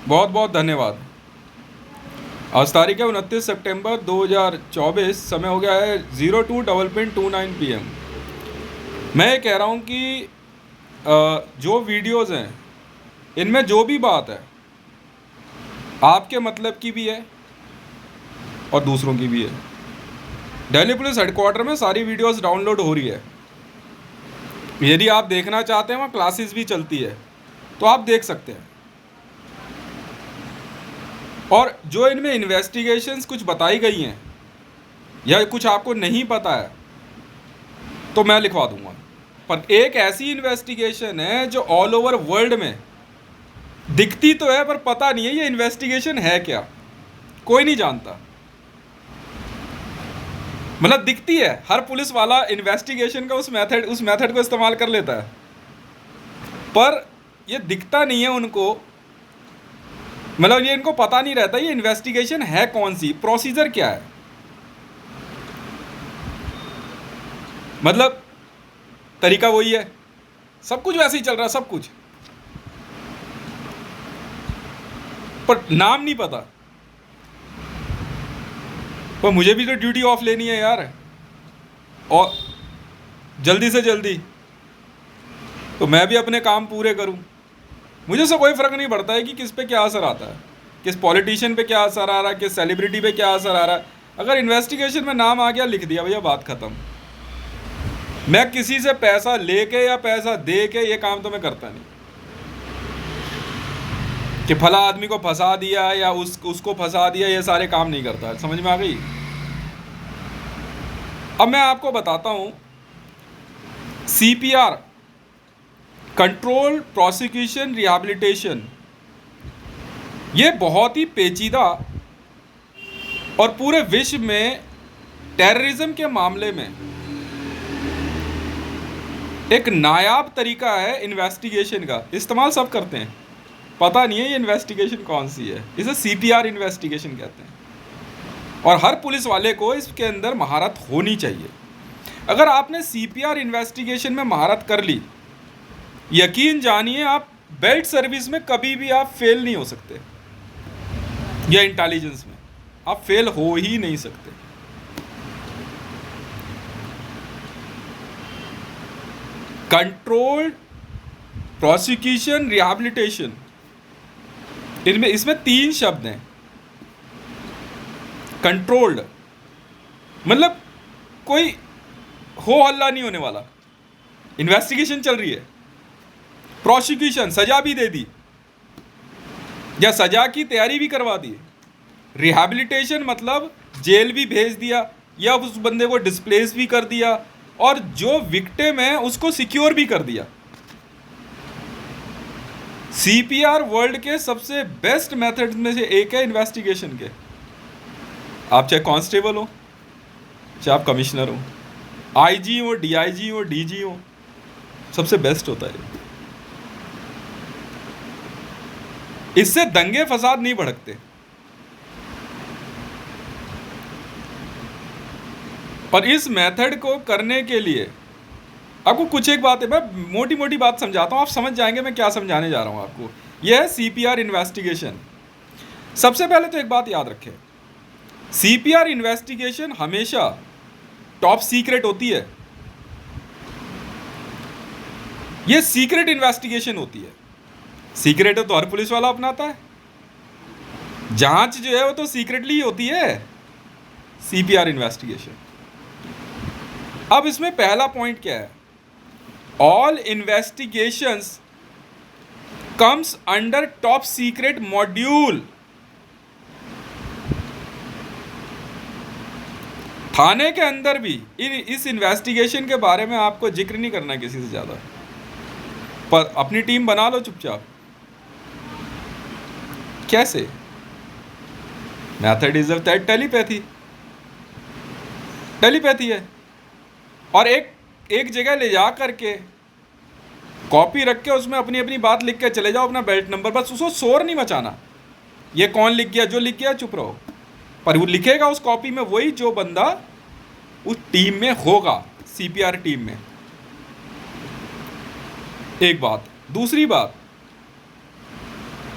बहुत बहुत धन्यवाद। आज तारीख है 29 सितंबर 2024। समय हो गया है 02:29 PM। मैं ये कह रहा हूँ कि जो वीडियोज़ हैं इनमें जो भी बात है आपके मतलब की भी है और दूसरों की भी है। दिल्ली पुलिस हेडक्वार्टर में सारी वीडियोज़ डाउनलोड हो रही है। यदि आप देखना चाहते हैं वहाँ क्लासेस भी चलती है तो आप देख सकते हैं। और जो इनमें इन्वेस्टिगेशंस कुछ बताई गई हैं या कुछ आपको नहीं पता है तो मैं लिखवा दूंगा। पर एक ऐसी इन्वेस्टिगेशन है जो ऑल ओवर वर्ल्ड में दिखती तो है पर पता नहीं है ये इन्वेस्टिगेशन है क्या, कोई नहीं जानता। मतलब दिखती है, हर पुलिस वाला इन्वेस्टिगेशन का उस मेथड को इस्तेमाल कर लेता है, पर ये दिखता नहीं है उनको। मतलब ये इनको पता नहीं रहता ये इन्वेस्टिगेशन है कौन सी, प्रोसीजर क्या है। मतलब तरीका वही है, सब कुछ वैसे ही चल रहा है, सब कुछ, पर नाम नहीं पता। पर मुझे भी तो ड्यूटी ऑफ लेनी है यार, और जल्दी से जल्दी, तो मैं भी अपने काम पूरे करूं। मुझे से कोई फ़र्क नहीं पड़ता है कि किस पे क्या असर आता है, किस पॉलिटिशियन पे क्या असर आ रहा है, किस सेलिब्रिटी पे क्या असर आ रहा है। अगर इन्वेस्टिगेशन में नाम आ गया, लिख दिया भैया, बात ख़त्म। मैं किसी से पैसा लेके या पैसा दे के ये काम तो मैं करता नहीं कि फला आदमी को फंसा दिया या उसको फंसा दिया, ये सारे काम नहीं करता है। समझ में आ गई। अब मैं आपको बताता हूँ CPR, कंट्रोल प्रोसिक्यूशन रिहैबिलिटेशन, ये बहुत ही पेचीदा और पूरे विश्व में टेररिज्म के मामले में एक नायाब तरीका है इन्वेस्टिगेशन का। इस्तेमाल सब करते हैं, पता नहीं है ये इन्वेस्टिगेशन कौन सी है। इसे CPR इन्वेस्टिगेशन कहते हैं और हर पुलिस वाले को इसके अंदर महारत होनी चाहिए। अगर आपने CPR इन्वेस्टिगेशन में महारत कर ली, यकीन जानिए आप बेल्ट सर्विस में कभी भी आप फेल नहीं हो सकते, या इंटेलिजेंस में आप फेल हो ही नहीं सकते। कंट्रोल्ड प्रोसिक्यूशन रिहैबिलिटेशन, इसमें 3 शब्द हैं। कंट्रोल्ड मतलब कोई हो हल्ला नहीं होने वाला, इन्वेस्टिगेशन चल रही है। प्रोसिक्यूशन, सजा भी दे दी या सजा की तैयारी भी करवा दी। रिहैबिलिटेशन मतलब जेल भी भेज दिया या उस बंदे को डिस्प्लेस भी कर दिया और जो विक्टिम है उसको सिक्योर भी कर दिया। CPR वर्ल्ड के सबसे बेस्ट मेथड में से एक है इन्वेस्टिगेशन के। आप चाहे कांस्टेबल हो, चाहे आप कमिश्नर हो, IG हो, DIG हो, DG हो, सबसे बेस्ट होता है। इससे दंगे फसाद नहीं भड़कते। और इस मेथड को करने के लिए आपको कुछ एक बात है, मैं मोटी मोटी बात समझाता हूँ, आप समझ जाएंगे मैं क्या समझाने जा रहा हूँ आपको। यह है CPR इन्वेस्टिगेशन। सबसे पहले तो एक बात याद रखें, CPR इन्वेस्टिगेशन हमेशा टॉप सीक्रेट होती है। यह सीक्रेट इन्वेस्टिगेशन होती है। सीक्रेट है तो हर पुलिस वाला अपनाता है, जांच जो है वो तो सीक्रेटली ही होती है CPR इन्वेस्टिगेशन। अब इसमें पहला पॉइंट क्या है, all investigations comes under top secret module. थाने के अंदर भी इस इन्वेस्टिगेशन के बारे में आपको जिक्र नहीं करना किसी से ज़्यादा, पर अपनी टीम बना लो चुपचाप। कैसे? Method is of that telepathy. Telepathy है, और एक जगह ले जा करके कॉपी रख के उसमें अपनी अपनी बात लिख के चले जाओ, अपना बेल्ट नंबर, बस उसको शोर नहीं मचाना। ये कौन लिख गया, जो लिख गया चुप रहो। पर वो लिखेगा उस कॉपी में वही जो बंदा उस टीम में होगा, CPR टीम में। एक बात। दूसरी बात,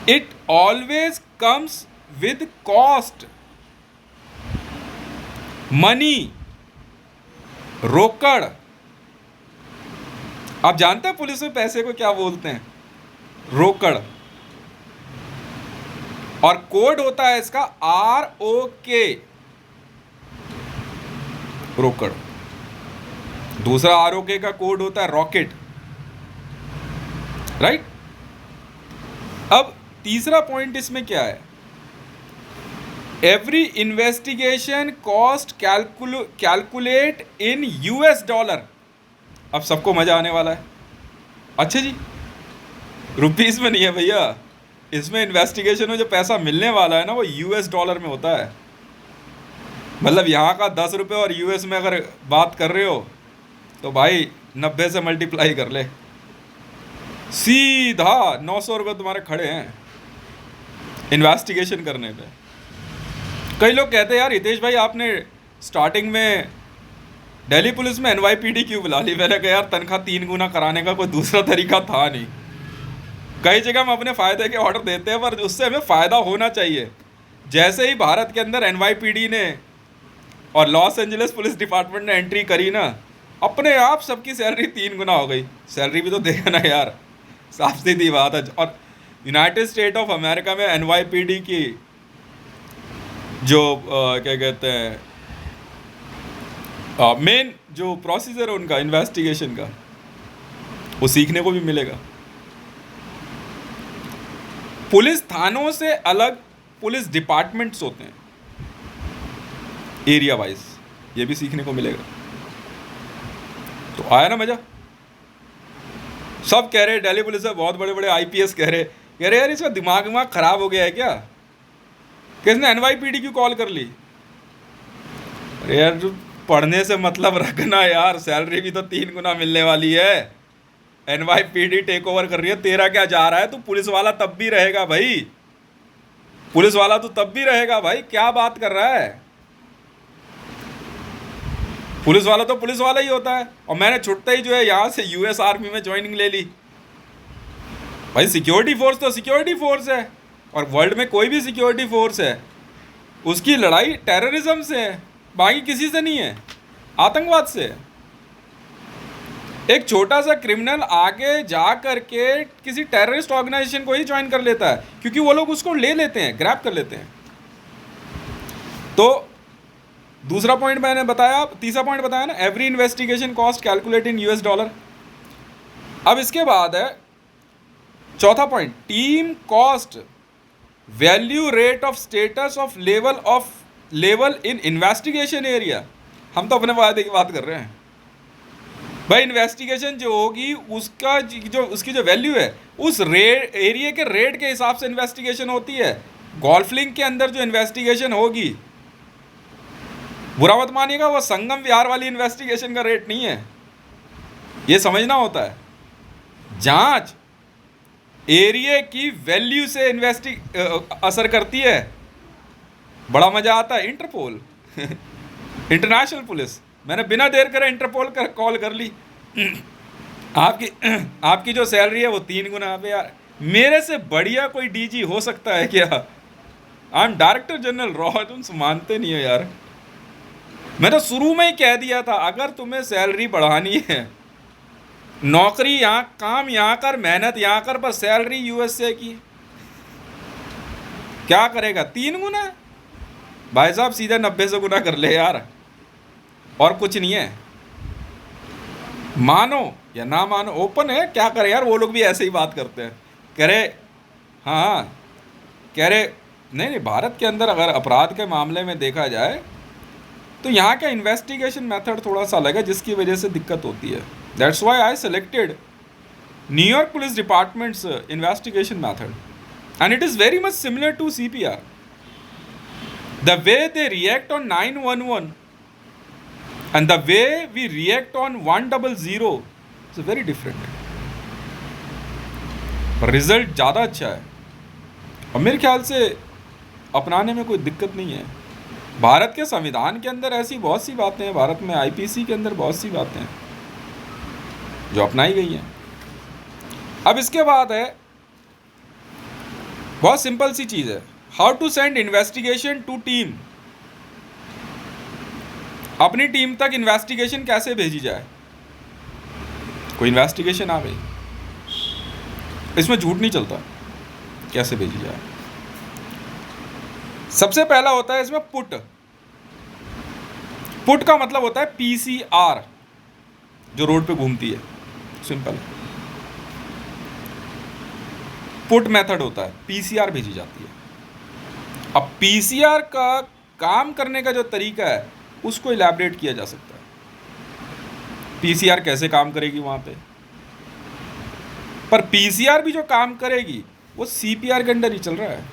it always comes with cost. Money, रोकड़। आप जानते हैं पुलिस में पैसे को क्या बोलते हैं? रोकड़। और कोड होता है इसका ROK, रोकड़। दूसरा ROK का कोड होता है रॉकेट, राइट। अब तीसरा पॉइंट इसमें क्या है? Every investigation cost calculate in US dollar. अब सबको मजा आने वाला है। अच्छा जी, रुपीस में नहीं है भैया, इसमें इन्वेस्टिगेशन में जो पैसा मिलने वाला है ना वो US डॉलर में होता है। मतलब यहाँ का 10 रुपये और US में अगर बात कर रहे हो तो भाई 90 से मल्टीप्लाई कर ले, सीधा 900 रुपये तुम्हारे खड़े हैं इन्वेस्टिगेशन करने पे। कई लोग कहते हैं यार हितेश भाई आपने स्टार्टिंग में दिल्ली पुलिस में NYPD क्यों बुला ली? मैंने कहा यार तनख्वाह 3 गुना कराने का कोई दूसरा तरीका था नहीं। कई जगह हम अपने फ़ायदे के ऑर्डर देते हैं पर उससे हमें फ़ायदा होना चाहिए। जैसे ही भारत के अंदर NYPD ने और लॉस एंजलिस पुलिस डिपार्टमेंट ने एंट्री करी ना, अपने आप सबकी सैलरी 3 गुना हो गई। सैलरी भी तो देगा ना यार, साफ सीधी बात है। और यूनाइटेड स्टेट ऑफ अमेरिका में NYPD की जो क्या कहते हैं मेन जो प्रोसीजर है उनका इन्वेस्टिगेशन का, वो सीखने को भी मिलेगा। पुलिस थानों से अलग पुलिस डिपार्टमेंट्स होते हैं एरिया वाइज, ये भी सीखने को मिलेगा। तो आया ना मजा? सब कह रहे दिल्ली पुलिस में बहुत बड़े बड़े IPS कह रहे यार इसका दिमाग खराब हो गया है क्या? किसने NYPD क्यों कॉल कर ली? अरे यार पढ़ने से मतलब रखना यार, सैलरी भी तो 3 गुना मिलने वाली है। NYPD टेक ओवर कर रही है, तेरा क्या जा रहा है? तू पुलिस वाला तब भी रहेगा भाई, पुलिस वाला तो तब भी रहेगा भाई, क्या बात कर रहा है? पुलिस वाला तो पुलिस वाला ही होता है। और मैंने छुट्टे ही जो है यहाँ से US आर्मी में ज्वाइनिंग ले ली। भाई सिक्योरिटी फोर्स तो सिक्योरिटी फोर्स है, और वर्ल्ड में कोई भी सिक्योरिटी फोर्स है उसकी लड़ाई टेररिज्म से है, बाकी किसी से नहीं है, आतंकवाद से है। एक छोटा सा क्रिमिनल आगे जा करके किसी टेररिस्ट ऑर्गेनाइजेशन को ही ज्वाइन कर लेता है क्योंकि वो लोग उसको ले लेते हैं, ग्रैब कर लेते हैं। तो दूसरा पॉइंट मैंने बताया, तीसरा पॉइंट बताया ना, every investigation cost calculate in US dollar. अब इसके बाद है चौथा point, team cost value rate of status of level in investigation area. हम तो अपने फायदे की बात कर रहे हैं भाई। इन्वेस्टिगेशन जो होगी उसकी जो वैल्यू है उस एरिया के रेट के हिसाब से इन्वेस्टिगेशन होती है। गोल्फ लिंक के अंदर जो इन्वेस्टिगेशन होगी, बुरा मत मानिएगा, वो संगम विहार वाली इन्वेस्टिगेशन का रेट नहीं है, ये समझना होता है। जांच एरिया की वैल्यू से असर करती है। बड़ा मजा आता है। इंटरपोल इंटरनेशनल पुलिस, मैंने बिना देर करे इंटरपोल कर कॉल कर ली। आपकी जो सैलरी है वो 3 गुना। पे यार मेरे से बढ़िया कोई DG हो सकता है क्या? I am director general raw. तुम मानते नहीं हो यार। मैं तो शुरू में ही कह दिया था अगर तुम्हें सैलरी बढ़ानी है, नौकरी यहाँ, काम यहाँ कर, मेहनत यहाँ कर, पर सैलरी USA की। क्या करेगा? 3 गुना भाई साहब, सीधा 90 से गुना कर ले यार, और कुछ नहीं है। मानो या ना मानो, ओपन है, क्या करे यार। वो लोग भी ऐसे ही बात करते हैं, कह रहे हाँ, कह रहे नहीं, भारत के अंदर अगर अपराध के मामले में देखा जाए तो यहाँ का इन्वेस्टिगेशन मेथड थोड़ा सा अलग है, जिसकी वजह से दिक्कत होती है। That's why I selected New York police department's investigation method, and it is very much similar to CPR. The way they react on 911 and the way we react on 100 is very different. पर result ज़्यादा अच्छा है और मेरे ख्याल से अपनाने में कोई दिक्कत नहीं है। भारत के संविधान के अंदर ऐसी बहुत सी बातें हैं, भारत में IPC के अंदर बहुत सी बातें हैं जो अपनाई गई हैं। अब इसके बाद है बहुत सिंपल सी चीज़ है। How to send investigation to team, अपनी टीम तक इन्वेस्टिगेशन कैसे भेजी जाए। कोई इन्वेस्टिगेशन आ गई, इसमें झूठ नहीं चलता, कैसे भेजी जाए। सबसे पहला होता है इसमें पुट। पुट का मतलब होता है पीसीआर, जो रोड पे घूमती है, सिंपल पुट मेथड होता है, पीसीआर भेजी जाती है। अब पीसीआर का काम करने का जो तरीका है उसको इलैबोरेट किया जा सकता है। पीसीआर कैसे काम करेगी वहां पे, पर पीसीआर भी जो काम करेगी वो सीपीआर के अंडर ही चल रहा है।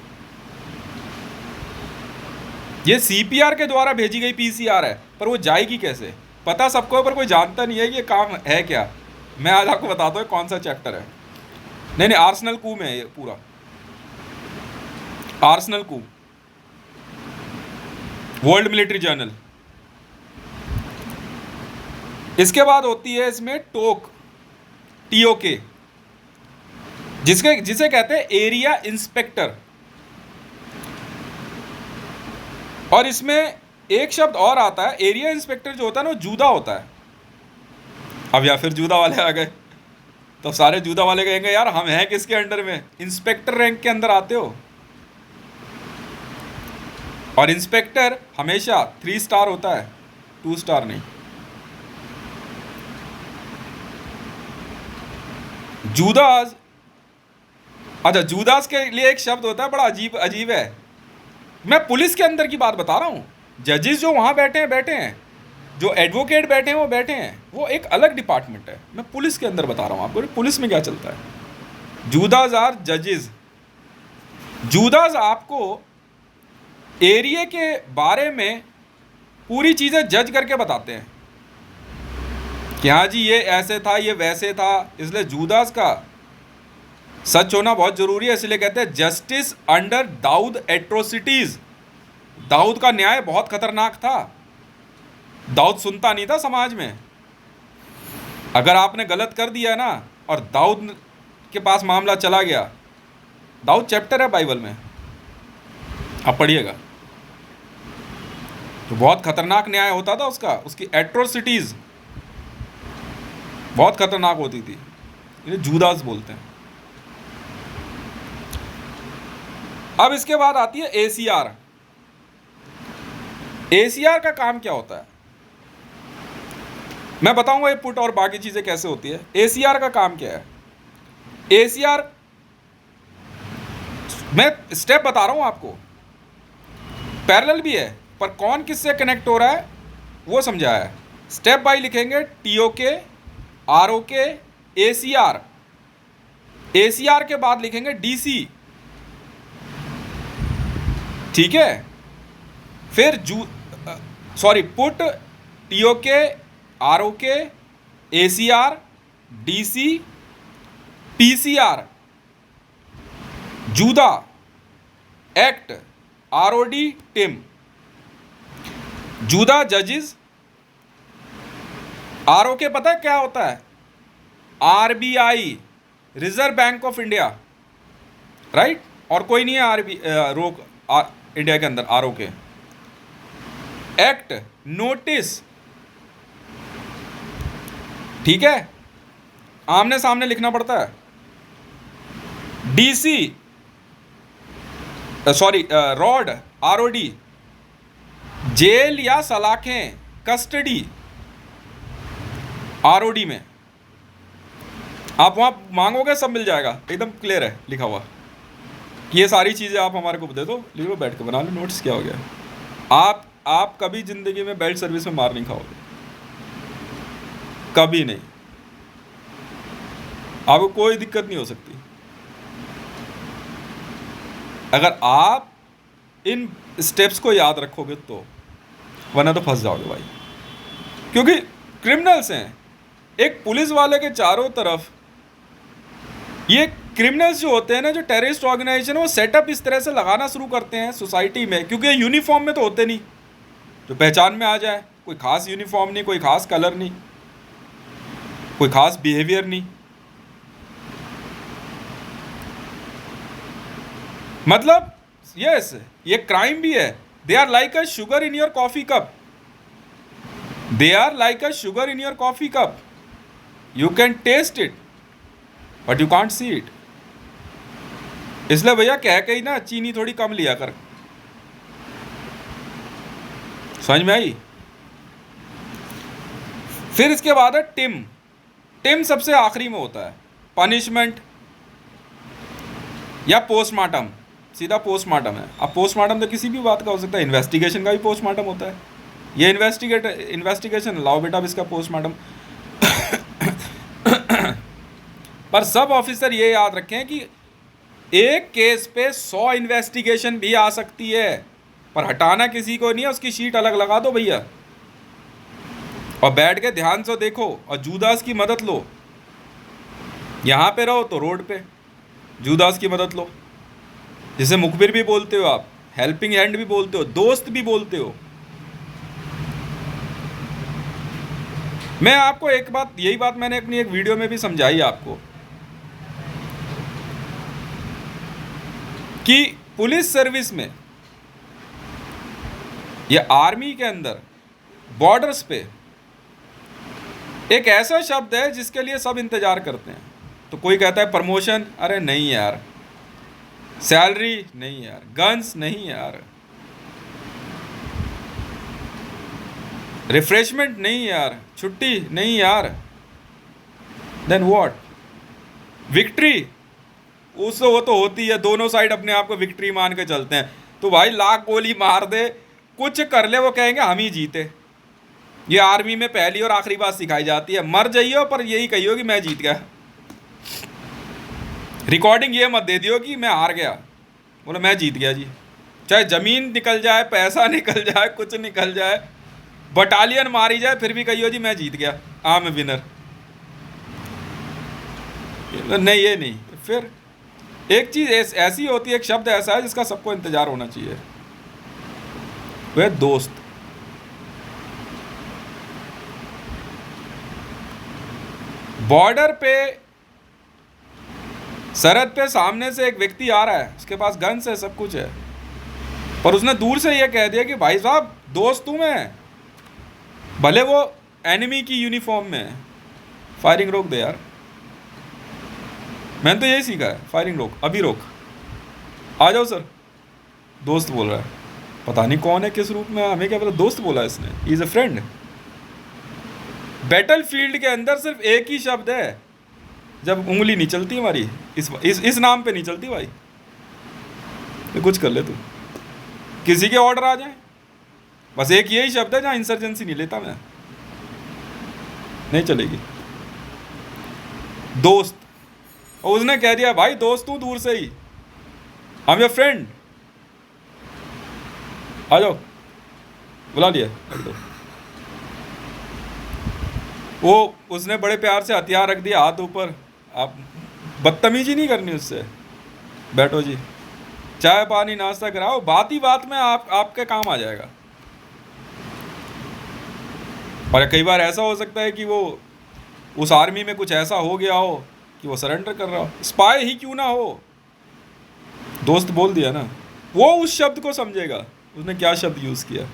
ये सीपीआर के द्वारा भेजी गई पीसीआर है, पर वो जाएगी कैसे पता सबको, पर कोई जानता नहीं है कि ये काम है क्या। मैं आज आपको बताता हूँ कौन सा चैप्टर है। नहीं, आर्सेनल कू में है ये पूरा, आर्सेनल कू, वर्ल्ड मिलिट्री जर्नल। इसके बाद होती है इसमें टोक, टीओके, जिसे कहते हैं एरिया इंस्पेक्टर। और इसमें एक शब्द और आता है, एरिया इंस्पेक्टर जो होता है ना वो जूदा होता है। अब या फिर जूदा वाले आ गए तो सारे जूदा वाले कहेंगे यार हम हैं किसके अंडर में, इंस्पेक्टर रैंक के अंदर आते हो। और इंस्पेक्टर हमेशा 3 स्टार होता है, 2 स्टार नहीं। जूदास, अच्छा जूदास के लिए एक शब्द होता है, बड़ा अजीब अजीब है। मैं पुलिस के अंदर की बात बता रहा हूँ, जजेस जो वहाँ बैठे हैं, जो एडवोकेट बैठे हैं वो बैठे हैं, वो एक अलग डिपार्टमेंट है। मैं पुलिस के अंदर बता रहा हूँ आपको पुलिस में क्या चलता है। जूदास आर जजेस। जूदास आपको एरिया के बारे में पूरी चीज़ें जज करके बताते हैं कि हाँ जी ये ऐसे था, ये वैसे था। इसलिए जूदास का सच होना बहुत ज़रूरी है। इसलिए कहते हैं justice under Dawood atrocities. Dawood का न्याय बहुत खतरनाक था। दाऊद सुनता नहीं था समाज में। अगर आपने गलत कर दिया ना और दाऊद के पास मामला चला गया, दाऊद चैप्टर है बाइबल में, आप पढ़िएगा, तो बहुत खतरनाक न्याय होता था उसका। उसकी एट्रोसिटीज़ बहुत खतरनाक होती थी। इन्हें जूदास बोलते हैं। अब इसके बाद आती है एसीआर। एसीआर का काम क्या होता है मैं बताऊंगा, ये पुट और बाकी चीजें कैसे होती है। एसीआर का काम क्या है। एसीआर मैं स्टेप बता रहा हूं आपको, पैरेलल भी है, पर कौन किससे कनेक्ट हो रहा है वो समझाया है। स्टेप बाय लिखेंगे, टीओके, आरओके, एसीआर। एसीआर के बाद लिखेंगे डीसी, ठीक है। फिर put, TOK, ROK, ACR, DC, PCR, जूदा, एक्ट, आरओडी, टिम। जूदा जजेस, आरओके पता है क्या होता है, RBI, Reserve Bank of India, right. और कोई नहीं है इंडिया के अंदर आरओके। एक्ट, नोटिस, ठीक है, आमने सामने लिखना पड़ता है। डीसी, रॉड, आरओडी, जेल या सलाखें, कस्टडी, आरओडी में। आप वहां मांगोगे सब मिल जाएगा, एकदम क्लियर है लिखा हुआ। ये सारी चीज़ें आप हमारे को दे दो, लीजिए बैठ के बना लो नोट्स। क्या हो गया, आप कभी ज़िंदगी में बेल्ट सर्विस में मार नहीं खाओगे, कभी नहीं। आपको कोई दिक्कत नहीं हो सकती अगर आप इन स्टेप्स को याद रखोगे तो, वरना तो फंस जाओगे भाई। क्योंकि क्रिमिनल्स हैं, एक पुलिस वाले के चारों तरफ ये क्रिमिनल्स जो होते हैं ना, जो टेररिस्ट ऑर्गेनाइजेशन, वो सेटअप इस तरह से लगाना शुरू करते हैं सोसाइटी में। क्योंकि यूनिफॉर्म में तो होते नहीं जो पहचान में आ जाए। कोई खास यूनिफॉर्म नहीं, कोई खास कलर नहीं, कोई खास बिहेवियर नहीं। मतलब यस, ये क्राइम भी है। They are like a sugar in your coffee cup, they are like a sugar in your coffee cup, you can taste it but you can't see it. इसलिए भैया कह के ही ना चीनी थोड़ी कम लिया कर। समझ में आई? फिर इसके बाद है टिम। टिम सबसे आखिरी में होता है। पनिशमेंट या पोस्टमार्टम, सीधा पोस्टमार्टम है। अब पोस्टमार्टम तो किसी भी बात का हो सकता है, इन्वेस्टिगेशन का भी पोस्टमार्टम होता है। ये इन्वेस्टिगेशन लाओ बेटा, अब इसका पोस्टमार्टम। पर सब ऑफिसर ये याद रखें कि एक केस पे 100 इन्वेस्टिगेशन भी आ सकती है, पर हटाना किसी को नहीं है। उसकी शीट अलग लगा दो भैया, और बैठ के ध्यान से देखो और जूदास की मदद लो। यहाँ पे रहो तो रोड पे जूदास की मदद लो, जिसे मुखबिर भी बोलते हो आप, हेल्पिंग हैंड भी बोलते हो, दोस्त भी बोलते हो। मैं आपको एक बात, यही बात मैंने अपनी एक वीडियो में भी समझाई आपको, कि पुलिस सर्विस में या आर्मी के अंदर बॉर्डर्स पे एक ऐसा शब्द है जिसके लिए सब इंतजार करते हैं। तो कोई कहता है प्रमोशन, अरे नहीं यार। सैलरी, नहीं यार। गन्स, नहीं यार। रिफ्रेशमेंट, नहीं यार। छुट्टी, नहीं यार। Then what? विक्ट्री, उससे वो तो होती है, दोनों साइड अपने आप को विक्ट्री मान के चलते हैं। तो भाई लाख गोली मार दे, कुछ कर ले, वो कहेंगे हम ही जीते। ये आर्मी में पहली और आखिरी बात सिखाई जाती है, मर जाइयो पर यही कहियो कि मैं जीत गया। रिकॉर्डिंग ये मत दे दियो कि मैं हार गया, बोलो मैं जीत गया जी। चाहे ज़मीन निकल जाए, पैसा निकल जाए, कुछ निकल जाए, बटालियन मारी जाए, फिर भी कहियो जी मैं जीत गया, आई एम विनर। नहीं, ये नहीं। फिर एक चीज़ ऐसी होती है, एक शब्द ऐसा है जिसका सबको इंतजार होना चाहिए, वह दोस्त। बॉर्डर पे, सरहद पे सामने से एक व्यक्ति आ रहा है, उसके पास गन्स है, सब कुछ है, पर उसने दूर से ये कह दिया कि भाई साहब दोस्त हूं मैं, भले वो एनिमी की यूनिफॉर्म में है, फायरिंग रोक दे यार। मैंने तो यही सीखा है, फायरिंग रोक, अभी रोक, आ जाओ सर। दोस्त बोल रहा है, पता नहीं कौन है, किस रूप में, हमें क्या पता, दोस्त बोला इसने, he is a friend. Battle field के अंदर सिर्फ एक ही शब्द है, जब उंगली नहीं चलती हमारी, इस नाम पे नहीं चलती भाई, तो कुछ कर ले तू, किसी के ऑर्डर आ जाए, बस एक यही शब्द है जहाँ इंसर्जेंसी नहीं लेता मैं, नहीं चलेगी। दोस्त, और उसने कह दिया भाई दोस्त हूँ दूर से ही, आई एम योर फ्रेंड, आ जाओ, बुला लिया। वो उसने बड़े प्यार से हथियार रख दिया हाथ ऊपर, आप बदतमीजी नहीं करनी उससे, बैठो जी, चाय पानी नाश्ता कराओ, बात ही बात में आपके काम आ जाएगा। और कई बार ऐसा हो सकता है कि वो उस आर्मी में कुछ ऐसा हो गया हो कि वो सरेंडर कर रहा हो, स्पाई ही क्यों ना हो, दोस्त बोल दिया ना, वो उस शब्द को समझेगा उसने क्या शब्द यूज़ किया।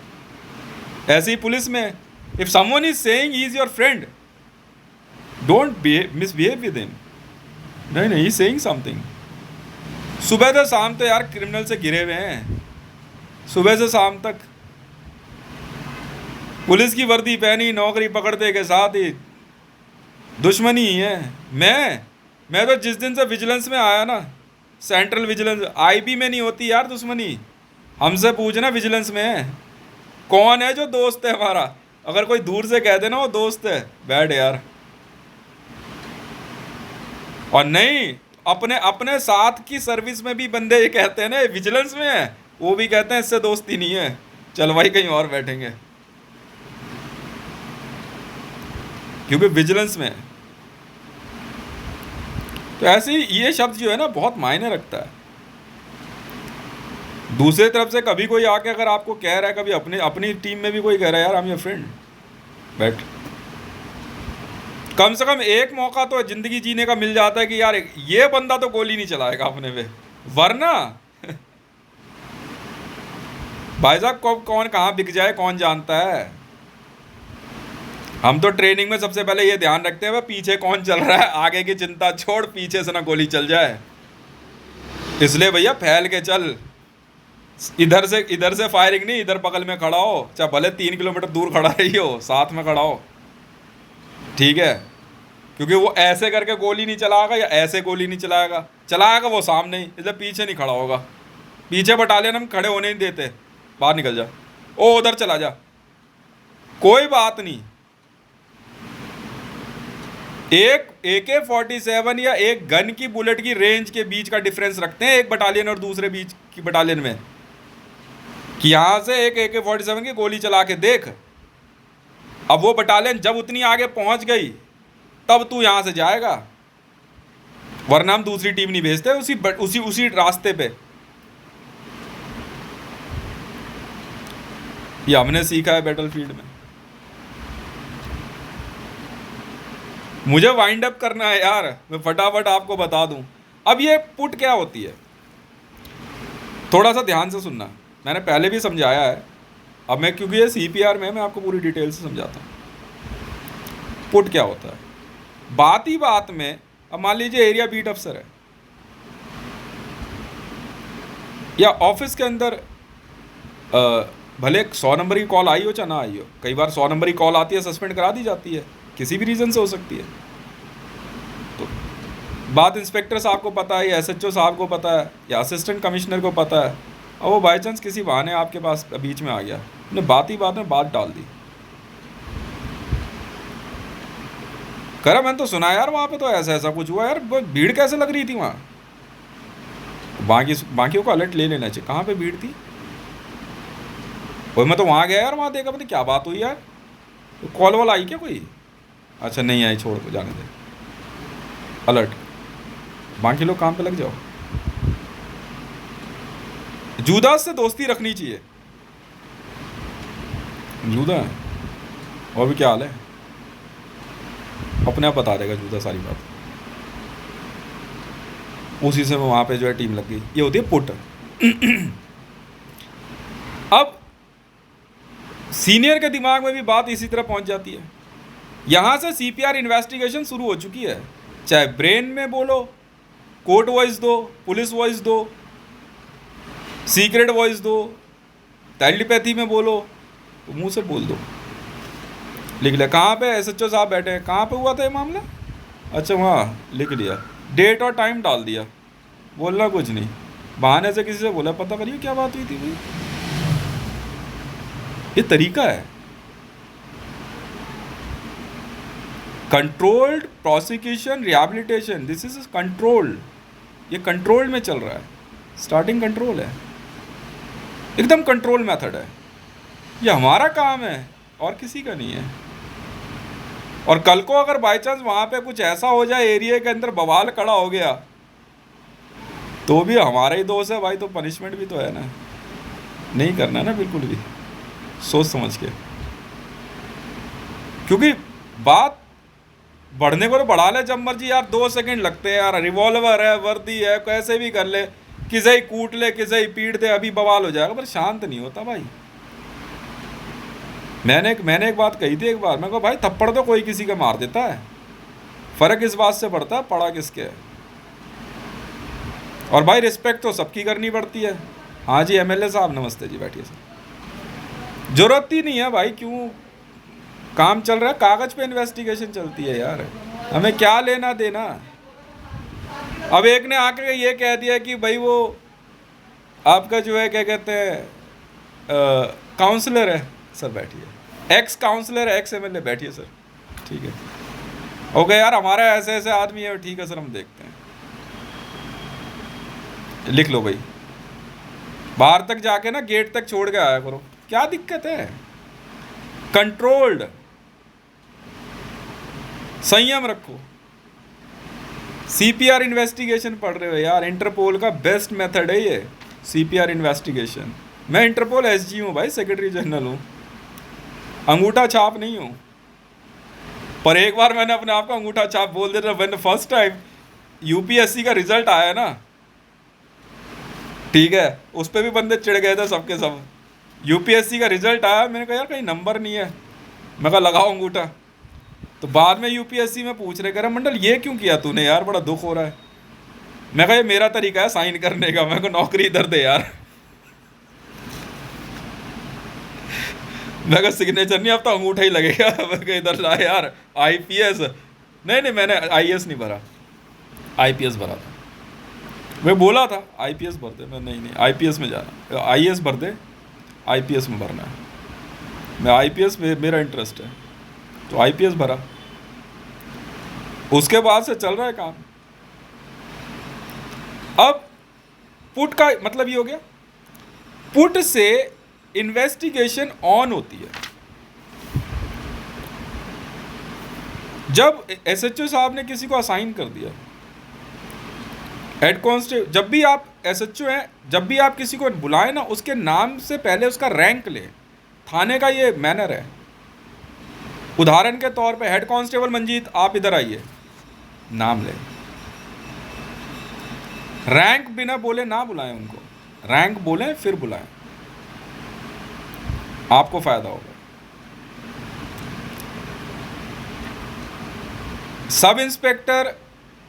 ऐसे ही पुलिस में, if someone is saying he is your friend, don't misbehave with him. नहीं, ही इज सेइंग समथिंग। सुबह से शाम तो यार क्रिमिनल से घिरे हुए हैं, सुबह से शाम तक पुलिस की वर्दी पहनी, नौकरी पकड़ते के साथ ही दुश्मनी ही है। मैं तो जिस दिन से विजिलेंस में आया ना, सेंट्रल विजिलेंस, आईबी में नहीं होती यार दुश्मनी, हमसे पूछना विजिलेंस में है कौन है जो दोस्त है हमारा। अगर कोई दूर से कह देना वो दोस्त है, बैठ यार। और नहीं, अपने साथ की सर्विस में भी बंदे ये कहते हैं ना विजिलेंस में है, वो भी कहते हैं इससे दोस्ती नहीं है, चल भाई कहीं और बैठेंगे, क्योंकि विजिलेंस में है। तो ऐसे ही ये शब्द जो है ना बहुत मायने रखता है। दूसरे तरफ से कभी कोई आके अगर आपको कह रहा है, कभी अपनी टीम में भी कोई कह रहा है यार आई एम योर फ्रेंड, बैठ, कम से कम एक मौका तो ज़िंदगी जीने का मिल जाता है कि यार ये बंदा तो गोली नहीं चलाएगा अपने पे, वरना भाई साहब कौन कहाँ बिक जाए कौन जानता है। हम तो ट्रेनिंग में सबसे पहले ये ध्यान रखते हैं भाई पीछे कौन चल रहा है, आगे की चिंता छोड़, पीछे से ना गोली चल जाए। इसलिए भैया फैल के चल, इधर से फायरिंग नहीं, इधर बगल में खड़ा हो, चाहे भले 3 किलोमीटर दूर खड़ा रही हो, साथ में खड़ा हो, ठीक है। क्योंकि वो ऐसे करके गोली नहीं चलाएगा या ऐसे गोली नहीं चलाएगा, चलाएगा वो सामने ही, इसलिए पीछे नहीं खड़ा होगा। पीछे बटालियन हम खड़े होने नहीं देते, बाहर निकल जा, ओ उधर चला जा, कोई बात नहीं। एक AK-47 या एक गन की बुलेट की रेंज के बीच का डिफरेंस रखते हैं एक बटालियन और दूसरे बीच की बटालियन में, कि यहां से एक AK-47 की गोली चला के देख। अब वो बटालियन जब उतनी आगे पहुंच गई तब तू यहां से जाएगा, वरना हम दूसरी टीम नहीं भेजते उसी रास्ते पे। ये हमने सीखा है बैटलफील्ड में। मुझे वाइंड अप करना है यार, मैं फटाफट आपको बता दूं। अब ये पुट क्या होती है, थोड़ा सा ध्यान से सुनना, मैंने पहले भी समझाया है, अब मैं क्योंकि ये CPR में मैं आपको पूरी डिटेल से समझाता हूँ। पुट क्या होता है, बात ही बात में, अब मान लीजिए एरिया बीट अफसर है या ऑफिस के अंदर भले 100 नंबर की कॉल आई हो चाहे ना आई हो, कई बार 100 नंबर की कॉल आती है, सस्पेंड करा दी जाती है, किसी भी रीज़न से हो सकती है। तो बात इंस्पेक्टर साहब को पता है या SHO साहब को पता है या असिस्टेंट कमिश्नर को पता है, और वो बाई चांस किसी बहाने आपके पास बीच में आ गया, उन्हें बात ही बात में बात डाल दी। करा मैंने तो सुना यार वहाँ पे तो ऐसा कुछ हुआ यार, भीड़ कैसे लग रही थी वहाँ, बाकियों को अलर्ट ले लेना चाहिए, कहाँ पे भीड़ थी। और मैं तो वहाँ गया यार, वहाँ देखा पता क्या बात हुई यार, तो कॉल वॉल आई क्या कोई, अच्छा नहीं आई, छोड़ दो जाने दे, अलर्ट, बाकी लोग काम पे लग जाओ। जूदास से दोस्ती रखनी चाहिए, जूदा है और भी क्या हाल है, अपने आप बता देगा जूदा सारी बात। उसी से वहाँ पे जो है टीम लग गई, ये होती है पुट। अब सीनियर के दिमाग में भी बात इसी तरह पहुँच जाती है, यहाँ से CPR इन्वेस्टिगेशन शुरू हो चुकी है, चाहे ब्रेन में बोलो, कोर्ट वॉइस दो, पुलिस वॉइस दो, सीक्रेट वॉइस दो, टेलीपैथी में बोलो, तो मुंह से बोल दो, लिख लिया कहाँ पे SHO साहब बैठे हैं, कहाँ पे हुआ था ये मामला, अच्छा वहाँ लिख लिया, डेट और टाइम डाल दिया, बोलना कुछ नहीं, बहाने से किसी से बोला पता करिए क्या बात हुई थी भाई। ये तरीका है, controlled prosecution rehabilitation, this is controlled, ये कंट्रोल्ड में चल रहा है, स्टार्टिंग कंट्रोल है, एकदम कंट्रोल मेथड है, ये हमारा काम है और किसी का नहीं है। और कल को अगर बाई चांस वहाँ पे कुछ ऐसा हो जाए, एरिया के अंदर बवाल खड़ा हो गया, तो भी हमारा ही दोष है भाई, तो पनिशमेंट भी तो है ना, नहीं करना ना बिल्कुल भी, सोच समझ के, क्योंकि बात बढ़ने को तो बढ़ा ले जब मर्जी यार, 2 सेकंड लगते हैं यार, रिवॉल्वर है, वर्दी है, कैसे भी कर ले, किसे ही कूट ले, किसे ही पीट दे, अभी बवाल हो जाएगा, पर शांत नहीं होता भाई। मैंने एक बात कही थी एक बार, मैं कहा भाई थप्पड़ तो कोई किसी का मार देता है, फ़र्क इस बात से पड़ता है पड़ा किसके है। और भाई रिस्पेक्ट तो सबकी करनी पड़ती है। हाँ जी MLA साहब नमस्ते जी, बैठिए सर। ज़रूरत ही नहीं है भाई, क्यों काम चल रहा है, कागज़ पे इन्वेस्टिगेशन चलती है यार, हमें क्या लेना देना। अब एक ने आके ये कह दिया कि भाई वो आपका जो है क्या कहते हैं काउंसलर है, सर बैठिए, एक्स काउंसलर है, एक्स MLA, बैठिए सर, ठीक है हो गया यार, हमारा ऐसे ऐसे आदमी है, ठीक है सर हम देखते हैं, लिख लो भाई, बाहर तक जाके ना गेट तक छोड़ के आया करो, क्या दिक्कत है। कंट्रोल्ड, संयम रखो। CPR इन्वेस्टिगेशन पढ़ रहे हो यार, इंटरपोल का बेस्ट मेथड है ये CPR इन्वेस्टिगेशन। मैं इंटरपोल SG हूँ भाई, सेक्रेटरी जनरल हूँ, अंगूठा छाप नहीं हूँ। पर एक बार मैंने अपने आप को अंगूठा छाप बोल दिया, मैंने फर्स्ट टाइम UPSC का रिजल्ट आया ना, ठीक है, उस पर भी बंदे चिढ़ गए थे सबके सब, यूपीएससी का रिजल्ट आया, मैंने कहा यार कहीं नंबर नहीं है, मैं कहा लगाओ अंगूठा। तो बाद में यूपीएससी में पूछ रहे, कह रहा मंडल ये क्यों किया तूने यार, बड़ा दुख हो रहा है। मैं कहा ये मेरा तरीका है साइन करने का, मैं को नौकरी इधर दे यार। मैं कहा सिग्नेचर नहीं, अब तो अंगूठा ही लगेगा। मैं कहा इधर ला यार, आईपीएस। नहीं नहीं, मैंने आईएएस नहीं भरा, आईपीएस भरा था। मैं बोला था आईपीएस भर दे, मैं नहीं आईपीएस में जाना, आईएएस भर दे, आईपीएस में भरना है। मैं आईपीएस में मेरा इंटरेस्ट है, तो आईपीएस भरा। उसके बाद से चल रहा है काम। अब पुट का मतलब ये हो गया, पुट से इन्वेस्टिगेशन ऑन होती है। जब एसएचओ साहब ने किसी को असाइन कर दिया, हेड कांस्टेबल, जब भी आप एसएचओ हैं, जब भी आप किसी को बुलाएं ना, उसके नाम से पहले उसका रैंक लें। थाने का ये मैनर है। उदाहरण के तौर पे हेड कांस्टेबल मंजीत, आप इधर आइए, नाम लें। रैंक बिना बोले ना बुलाएं उनको, रैंक बोलें फिर बुलाएं, आपको फायदा होगा। सब इंस्पेक्टर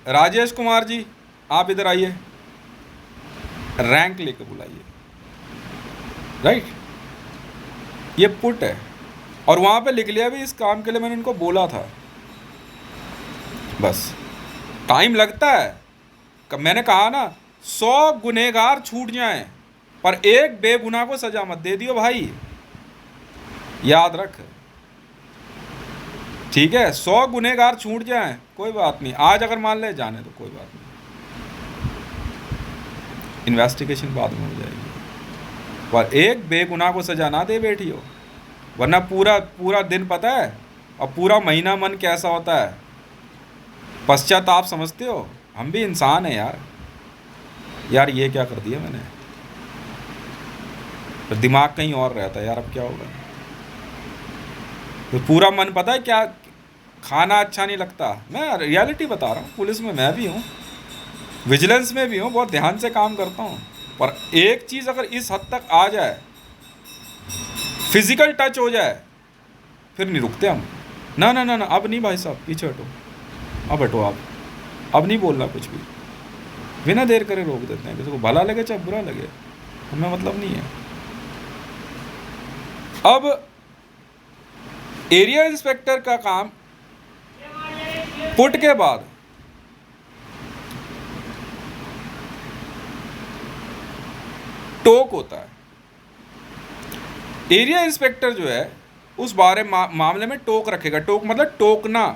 राजेश कुमार जी, आप इधर आइए, रैंक लेकर बुलाइए, राइट। ये पुट है। और वहां पे लिख लिया भी, इस काम के लिए मैंने इनको बोला था। बस टाइम लगता है। मैंने कहा ना, 100 गुनहगार छूट जाएं पर एक बेगुनाह को सजा मत दे दियो भाई, याद रख, ठीक है। 100 गुनहगार छूट जाएं कोई बात नहीं, आज अगर मान ले जाने तो कोई बात नहीं, इन्वेस्टिगेशन बाद में हो जाएगी, पर एक बेगुनाह को सजा ना दे बैठी हो। वरना पूरा पूरा दिन पता है और पूरा महीना मन कैसा होता है, पश्चाताप समझते हो। हम भी इंसान हैं यार, यार ये क्या कर दिया मैंने, तो दिमाग कहीं और रहता है यार, अब क्या होगा। तो पूरा मन पता है क्या, खाना अच्छा नहीं लगता। मैं रियलिटी बता रहा हूँ, पुलिस में मैं भी हूँ, विजिलेंस में भी हूँ, बहुत ध्यान से काम करता हूँ। पर एक चीज़ अगर इस हद तक आ जाए, फिजिकल टच हो जाए, फिर नहीं रुकते हम। ना ना ना ना, अब नहीं भाई साहब, पीछे हटो, अब हटो आप, अब नहीं बोलना कुछ भी, बिना देर करे रोक देते हैं। किसी को भला लगे चाहे बुरा लगे, हमें मतलब नहीं है। अब एरिया इंस्पेक्टर का काम पुट के बाद टोक होता है। एरिया इंस्पेक्टर जो है उस बारे मामले में टोक रखेगा। टोक मतलब टोकना।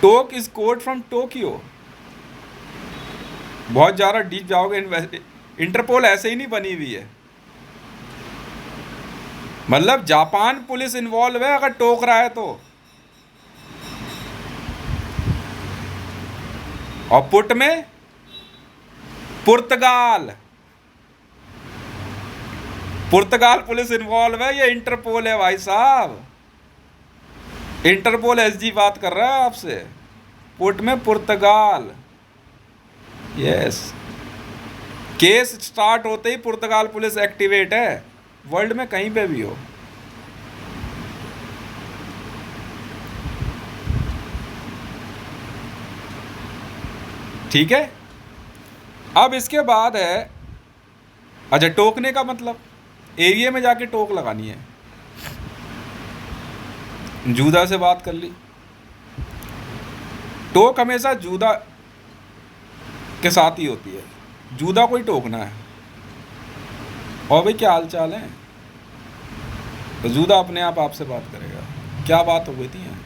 टोक इज कोड फ्रॉम टोक्यो। बहुत ज़्यादा डीप जाओगे, इंटरपोल ऐसे ही नहीं बनी हुई है। मतलब जापान पुलिस इन्वॉल्व है अगर टोक रहा है तो। और पुट में पुर्तगाल पुलिस इन्वॉल्व है। ये इंटरपोल है भाई साहब, इंटरपोल एसजी बात कर रहा है आपसे। पुट में पुर्तगाल, यस। केस स्टार्ट होते ही पुर्तगाल पुलिस एक्टिवेट है, वर्ल्ड में कहीं पे भी हो। ठीक है। अब इसके बाद है, अच्छा टोकने का मतलब एरिया में जाके टोक लगानी है। जूदा से बात कर ली, टोक हमेशा जूदा के साथ ही होती है। जूदा को ही टोकना है, और भाई क्या हाल चाल है, तो जूदा अपने आप आपसे बात करेगा। क्या बात हो गई थी यहाँ?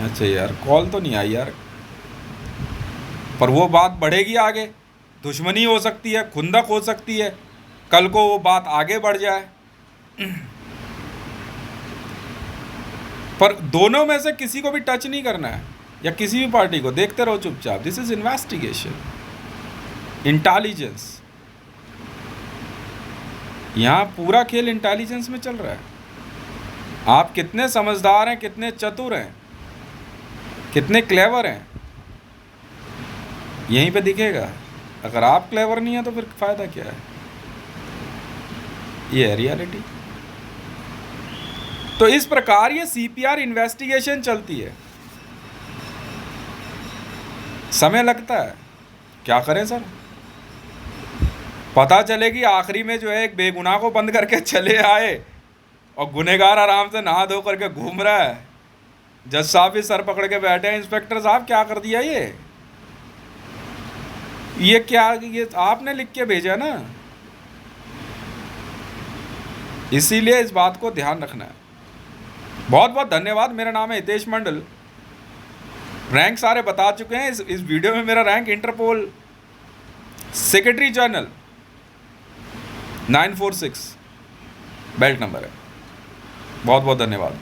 अच्छा यार कॉल तो नहीं आई यार, पर वो बात बढ़ेगी आगे, दुश्मनी हो सकती है, खुंदक हो सकती है, कल को वो बात आगे बढ़ जाए। पर दोनों में से किसी को भी टच नहीं करना है, या किसी भी पार्टी को। देखते रहो चुपचाप। This is investigation, intelligence. यहाँ पूरा खेल इंटेलिजेंस में चल रहा है। आप कितने समझदार हैं, कितने चतुर हैं, कितने क्लेवर हैं, यहीं पे दिखेगा। अगर आप क्लेवर नहीं है तो फिर फ़ायदा क्या है? ये है रियलिटी। तो इस प्रकार ये सीपीआर इन्वेस्टिगेशन चलती है, समय लगता है, क्या करें सर? पता चले कि आखिरी में जो है एक बेगुनाह को बंद करके चले आए और गुनहगार आराम से नहा धो करके घूम रहा है, जज साहब भी सर पकड़ के बैठे हैं, इंस्पेक्टर साहब क्या कर दिया ये क्या, ये आपने लिख के भेजा ना। इसीलिए इस बात को ध्यान रखना है। बहुत बहुत धन्यवाद। मेरा नाम है हितेश मंडल। रैंक सारे बता चुके हैं। इस वीडियो में मेरा rank Interpol secretary general 946 belt number है। बहुत बहुत धन्यवाद।